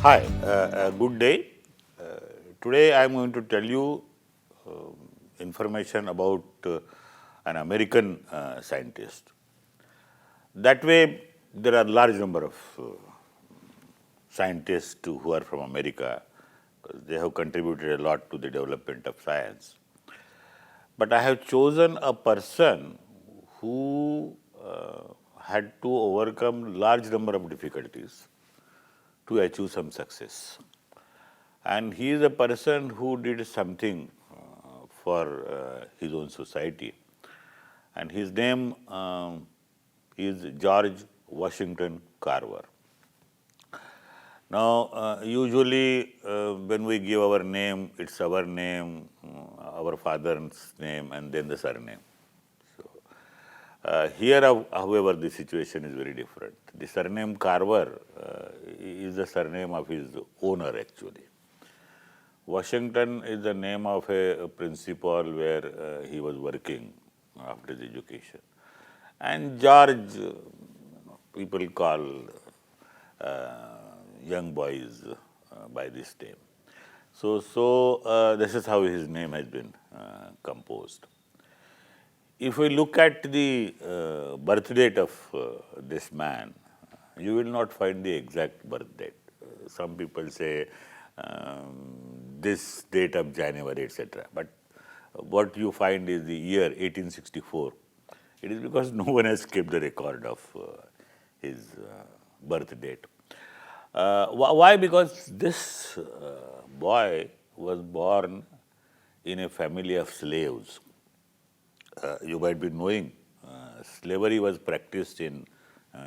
Hi, good day. Today I am going to tell you information about an American scientist. That way, there are large number of scientists who are from America, because they have contributed a lot to the development of science. But I have chosen a person who had to overcome large number of difficulties to achieve some success. And he is a person who did something for his own society. And his name is George Washington Carver. Now, usually when we give our name, it's our name, our father's name, and then the surname. Here, however, the situation is very different. The surname Carver is the surname of his owner, actually. Washington is the name of a principal where he was working after his education. And George, people call young boys by this name. So this is how his name has been composed. If we look at the birth date of this man, you will not find the exact birth date. Some people say this date of January, etc. But what you find is the year 1864. It is because no one has kept the record of his birth date. Why? Because this boy was born in a family of slaves. You might be knowing slavery was practiced in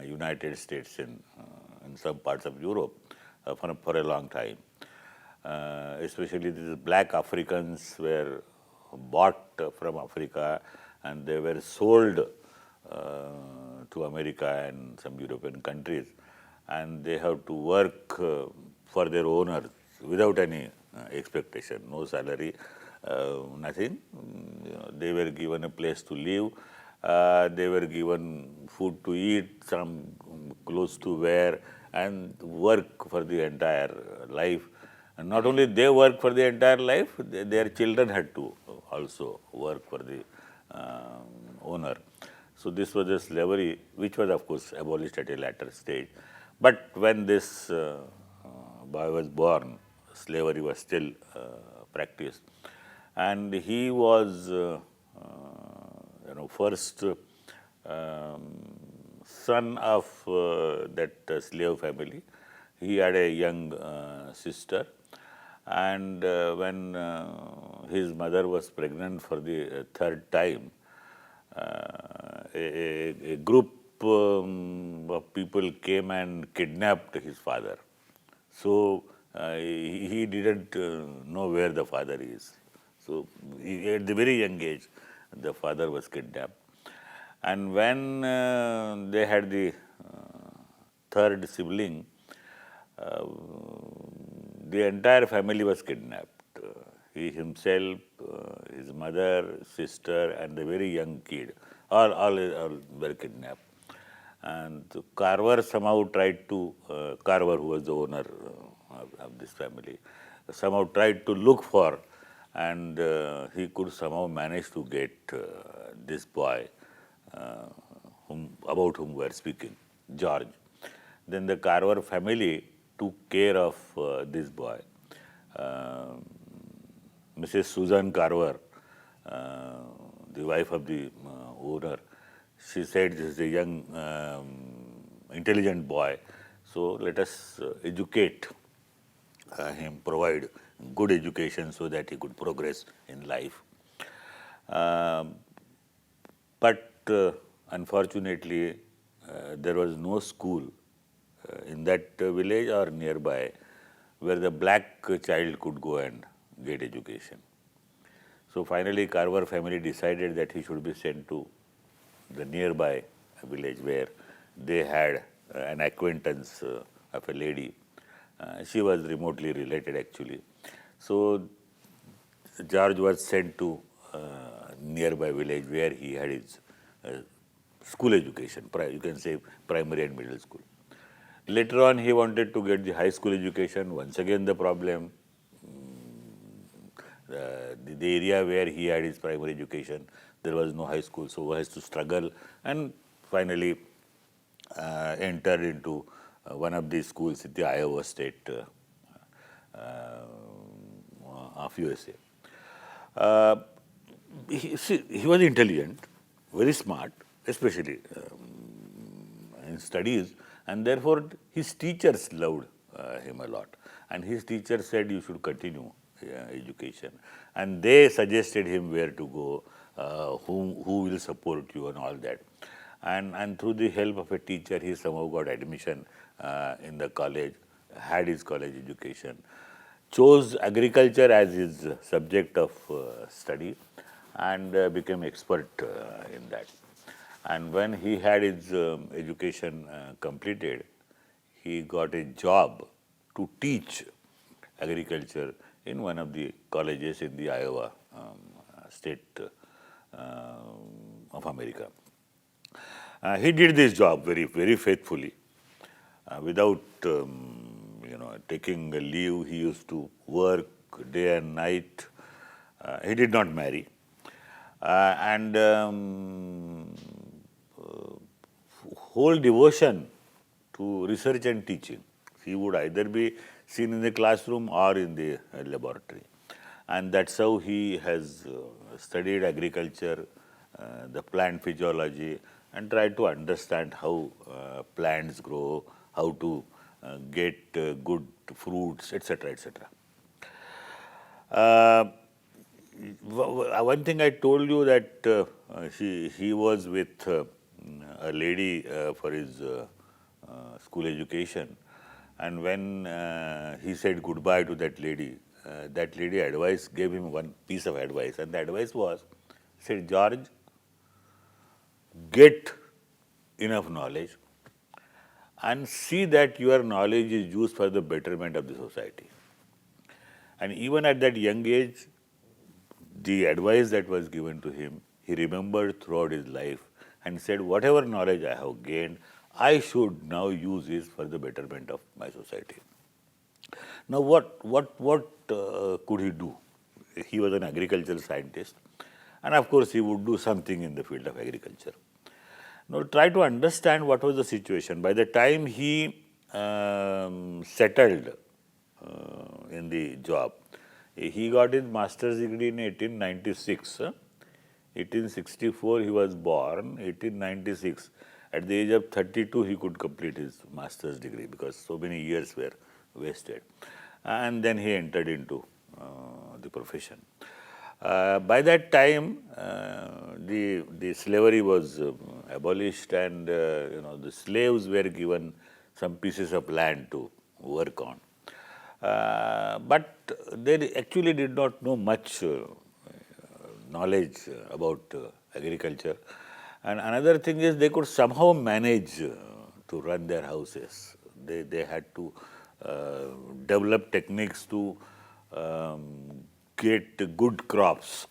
United States and in some parts of Europe for a long time. Especially these black Africans were bought from Africa and they were sold to America and some European countries, and they have to work for their owners without any expectation, no salary, nothing. They were given a place to live, they were given food to eat, some clothes to wear, and work for the entire life. And not only they work for the entire life, their children had to also work for the owner. So this was a slavery, which was of course abolished at a later stage. But when this boy was born, slavery was still practiced. And he was, first son of that slave family. He had a young sister, and when his mother was pregnant for the third time, a group of people came and kidnapped his father. So he didn't know where the father is. So at the very young age, the father was kidnapped. And when they had the third sibling, the entire family was kidnapped. He himself, his mother, sister, and the very young kid, all were kidnapped. And Carver somehow tried to, Carver, who was the owner of this family, somehow tried to look for, and he could somehow manage to get this boy about whom we are speaking, George. Then the Carver family took care of this boy. Mrs. Susan Carver, the wife of the owner, she said, this is a young, intelligent boy, so let us educate him, provide good education so that he could progress in life. But unfortunately, there was no school in that village or nearby where the black child could go and get education. So finally, Carver family decided that he should be sent to the nearby village where they had an acquaintance of a lady. She was remotely related, actually. So George was sent to nearby village where he had his school education, you can say primary and middle school. Later on, he wanted to get the high school education. Once again, the problem. The area where he had his primary education, there was no high school, so he has to struggle, and finally entered into one of these schools in the Iowa state of USA. He was intelligent, very smart, especially in studies, and therefore his teachers loved him a lot. And his teacher said, you should continue education. And they suggested him where to go, who will support you and all that. And through the help of a teacher, he somehow got admission in the college, had his college education, chose agriculture as his subject of study, and became expert in that. And when he had his education completed, he got a job to teach agriculture in one of the colleges in the Iowa state of America. He did this job very, very faithfully, without taking a leave. He used to work day and night. He did not marry, and whole devotion to research and teaching. He would either be seen in the classroom or in the laboratory. And that's how he has studied agriculture, the plant physiology, and tried to understand how plants grow, how to get good fruits, etc., etc. One thing I told you that he was with a lady for his school education, and when he said goodbye to that lady gave him one piece of advice, and the advice was, said, George, get enough knowledge and see that your knowledge is used for the betterment of the society. And even at that young age, the advice that was given to him, he remembered throughout his life and said, whatever knowledge I have gained, I should now use this for the betterment of my society. Now, what could he do? He was an agricultural scientist, and of course, he would do something in the field of agriculture. Now, try to understand what was the situation. By the time he settled in the job, he got his master's degree in 1896. 1864 he was born, 1896. At the age of 32, he could complete his master's degree because so many years were wasted. And then he entered into the profession. By that time, the slavery was abolished, and the slaves were given some pieces of land to work on. But they actually did not know much knowledge about agriculture. And another thing is they could somehow manage to run their houses. They had to develop techniques to get good crops.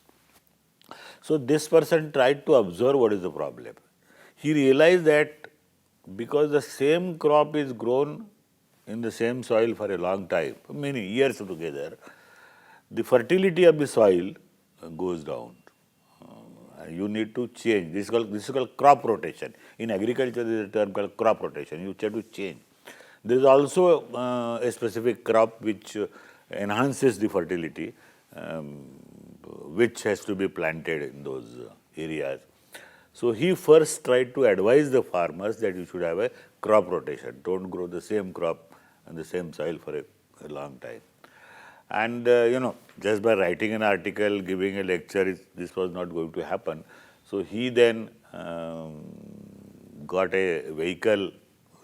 So this person tried to observe what is the problem. He realized that because the same crop is grown in the same soil for a long time, many years together, the fertility of the soil goes down. You need to change. This is called crop rotation. In agriculture, there is a term called crop rotation. You have to change. There is also a specific crop which enhances the fertility, which has to be planted in those areas. So he first tried to advise the farmers that you should have a crop rotation. Don't grow the same crop in the same soil for a long time. And just by writing an article, giving a lecture, this was not going to happen. So he then got a vehicle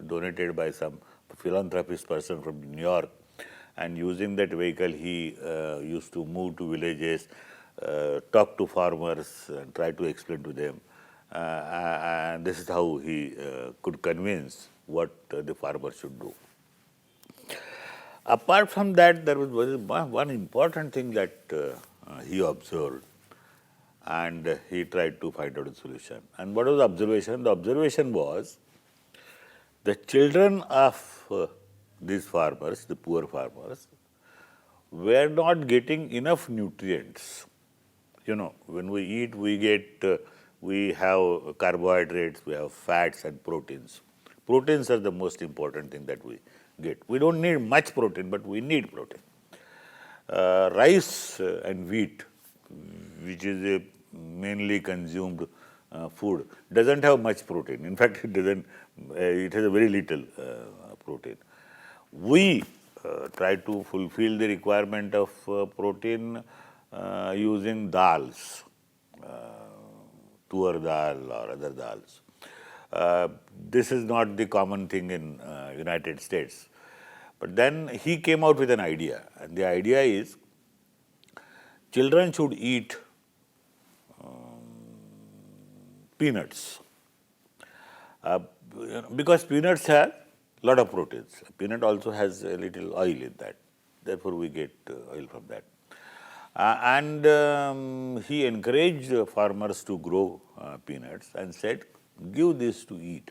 donated by some philanthropist person from New York, and using that vehicle, he used to move to villages, talk to farmers, and try to explain to them. And this is how he could convince what the farmers should do. Apart from that, there was one important thing that he observed, and he tried to find out a solution. And what was the observation? The observation was the children of these farmers, the poor farmers, were not getting enough nutrients. You know, when we eat, we have carbohydrates, we have fats and proteins. Proteins are the most important thing that we get. We don't need much protein, but we need protein. Rice and wheat, which is a mainly consumed food, doesn't have much protein. In fact, it doesn't. It has a very little protein. We try to fulfill the requirement of protein using dals, tur dal or other dals. This is not the common thing in United States. But then he came out with an idea, and the idea is children should eat peanuts, because peanuts have a lot of proteins. Peanut also has a little oil in that, therefore we get oil from that. And he encouraged farmers to grow peanuts and said, give this to eat.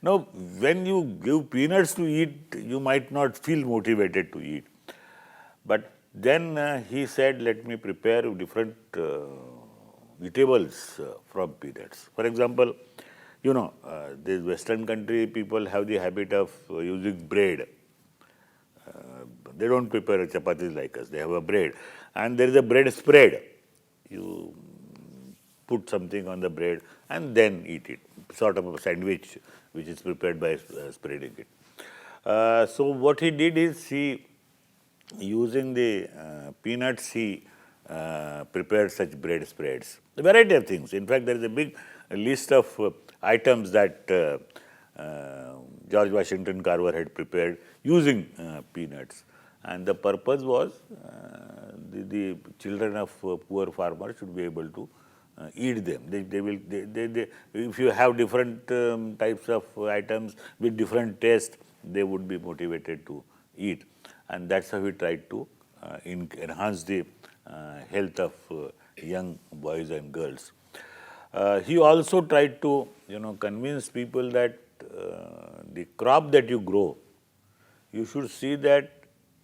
Now, when you give peanuts to eat, you might not feel motivated to eat. But then he said, let me prepare different eatables from peanuts. For example, you know, these Western country people have the habit of using bread. They don't prepare chapatis like us. They have a bread. And there is a bread spread. You put something on the bread and then eat it. Sort of a sandwich which is prepared by spreading it. So what he did is he, using the peanuts, he prepared such bread spreads. A variety of things. In fact, there is a big list of items that George Washington Carver had prepared using peanuts. And the purpose was the children of poor farmers should be able to eat them. If you have different types of items with different taste, they would be motivated to eat. And that's how we tried to enhance the health of young boys and girls. He also tried to, convince people that the crop that you grow, you should see that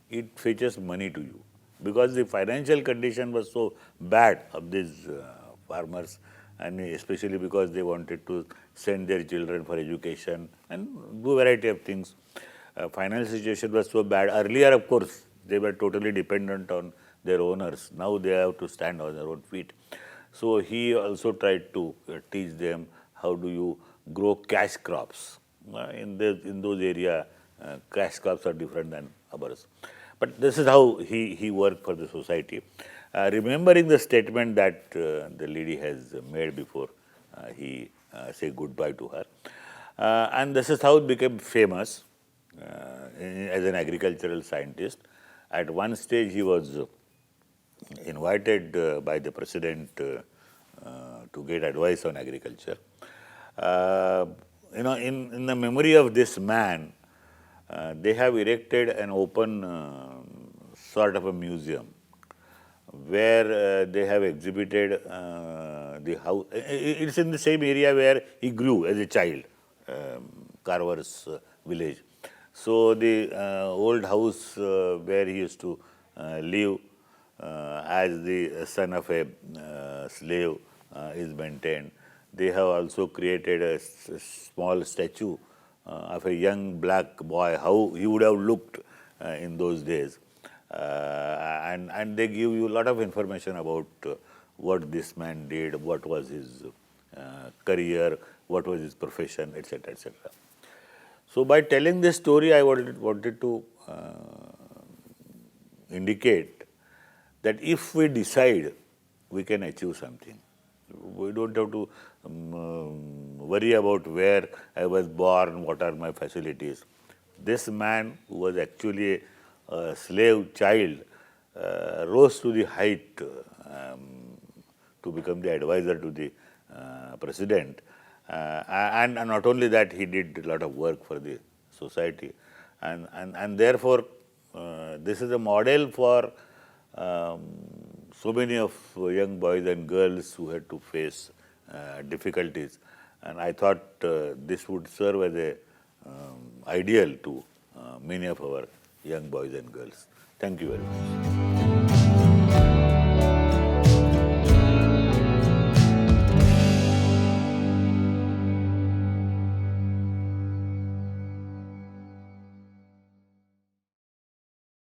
it fetches money to you, because the financial condition was so bad of these farmers, and especially because they wanted to send their children for education and do a variety of things. Financial situation was so bad. Earlier, of course, they were totally dependent on their owners. Now they have to stand on their own feet. So he also tried to teach them how do you grow cash crops. In those areas, cash crops are different than ours. But this is how he worked for the society. Remembering the statement that the lady has made before he say goodbye to her. And this is how it became famous as an agricultural scientist. At one stage, he was invited by the president to get advice on agriculture. In the memory of this man, they have erected an open sort of a museum where they have exhibited the house. It's in the same area where he grew as a child, Carver's village. So the old house where he used to live as the son of a slave is maintained. They have also created a small statue of a young black boy, how he would have looked in those days. And they give you a lot of information about what this man did, what was his career, what was his profession, etc., etc. So by telling this story, I wanted to indicate that if we decide, we can achieve something. We don't have to worry about where I was born, what are my facilities. This man, who was actually a slave child, rose to the height to become the advisor to the president. And not only that, he did a lot of work for the society. And therefore, this is a model for so many of young boys and girls who had to face difficulties. And I thought this would serve as a ideal to many of our young boys and girls. Thank you very much.